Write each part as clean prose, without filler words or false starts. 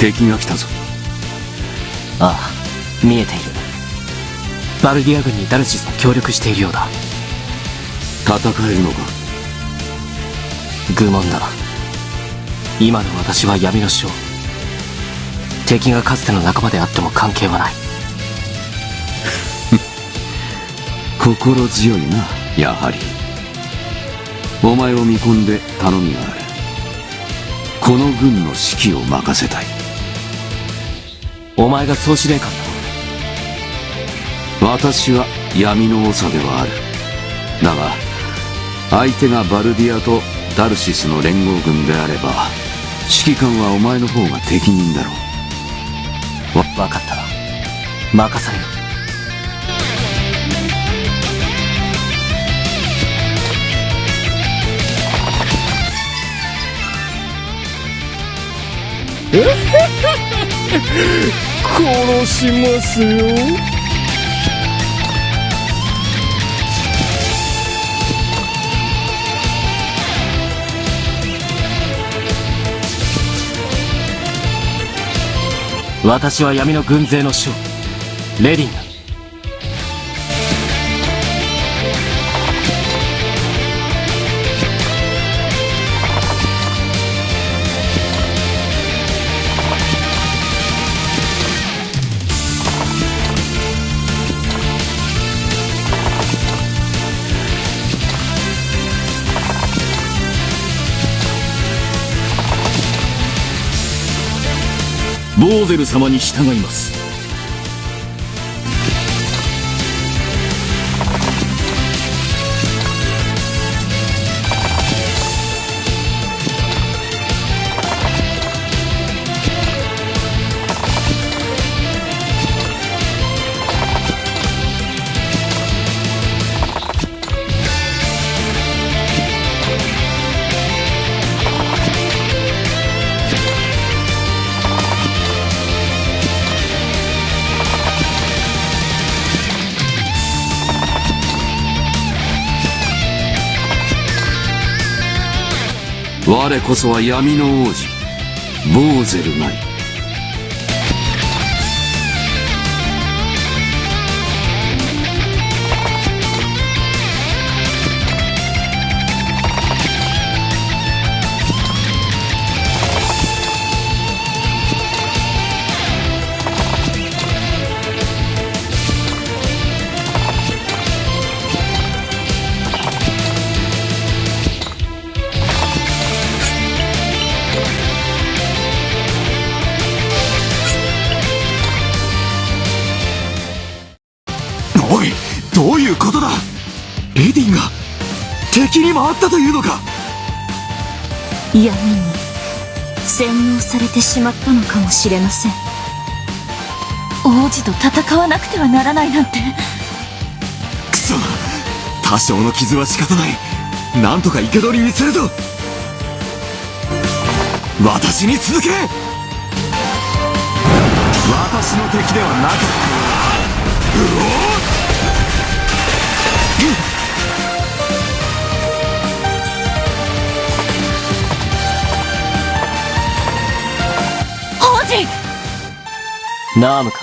敵が来たぞ。ああ、見えている。バルディア軍にダルシスも協力しているようだ。戦えるのか？愚問だ。今の私は闇の将。敵がかつての仲間であっても関係はない。心強いな、やはり。お前を見込んで頼みがある。この軍の指揮を任せたい。お前が総司令官だ。私は闇の長ではある。だが相手がバルディアとダルシスの連合軍であれば、指揮官はお前の方が適任だろう。分かった。任されよ。殺しますよ。私は闇の軍勢の将レディンだ。ボーゼル様に従います。我こそは闇の王子ボーゼルなり。おい、どういうことだ。レディンが敵に回ったというのか。闇に洗脳されてしまったのかもしれません。王子と戦わなくてはならないなんて。くそ、多少の傷は仕方ない。なんとか生け捕りにするぞ。私に続け。私の敵ではなく、王子。ナームか。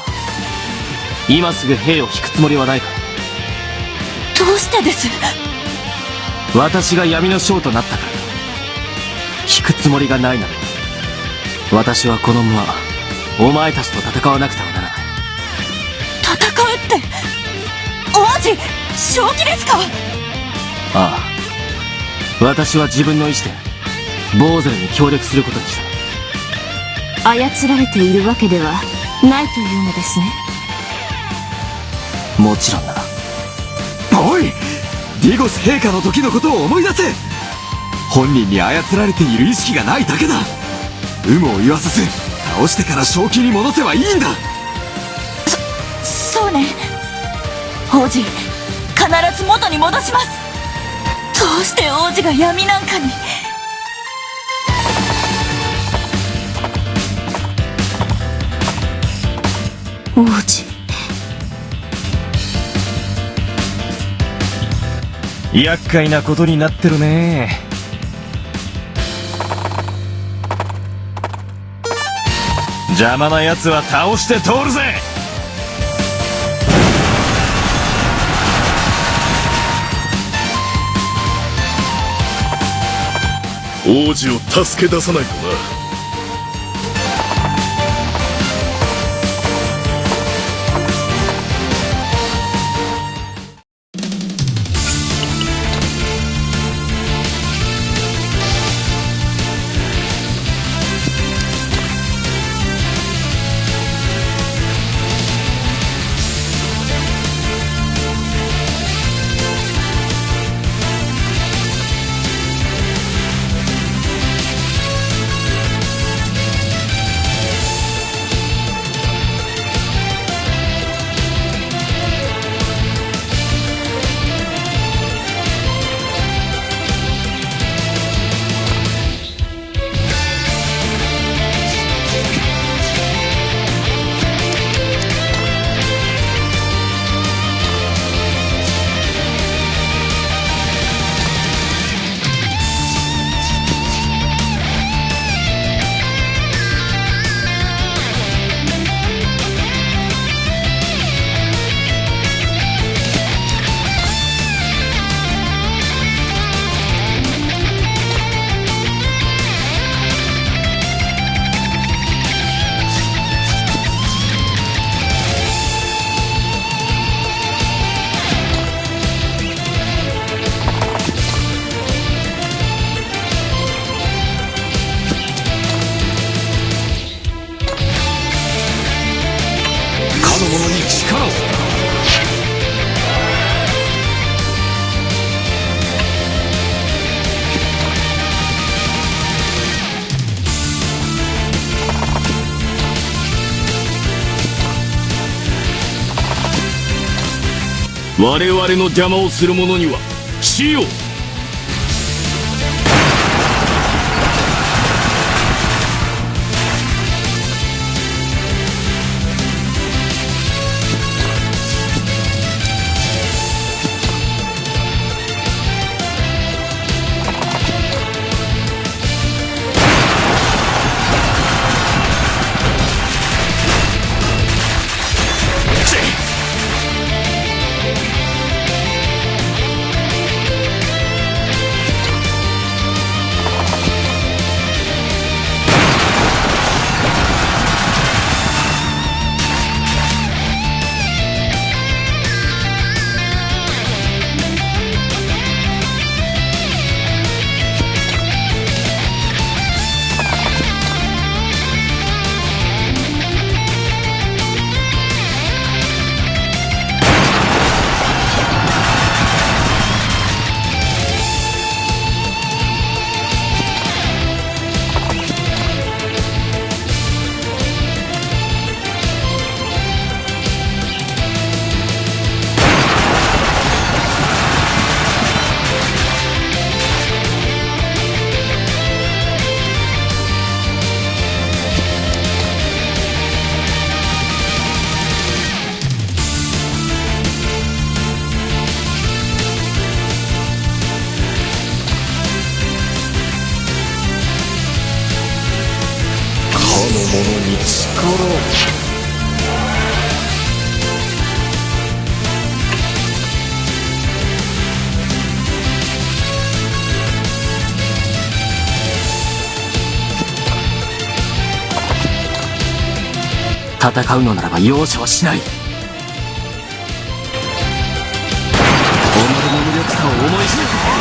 今すぐ兵を引くつもりはないか。どうしてです？私が闇の将となったから。引くつもりがないなら私はこのままお前たちと戦わなくてはならない。戦うって王子、正気ですか？ああ、私は自分の意志でボーゼルに協力することにした。操られているわけではないというのですね。もちろんだ。おい、ディゴス陛下の時のことを思い出せ。本人に操られている意識がないだけだ。有無を言わさず倒してから正気に戻せばいいんだ。そうね。王子、必ず元に戻します。どうして王子が闇なんかに。王子、厄介なことになってるね。邪魔な奴は倒して通るぜ。王子を助け出さないとな。我々の邪魔をする者には死を。者に力を。戦うのならば容赦はしない。己の無力さを思い知る。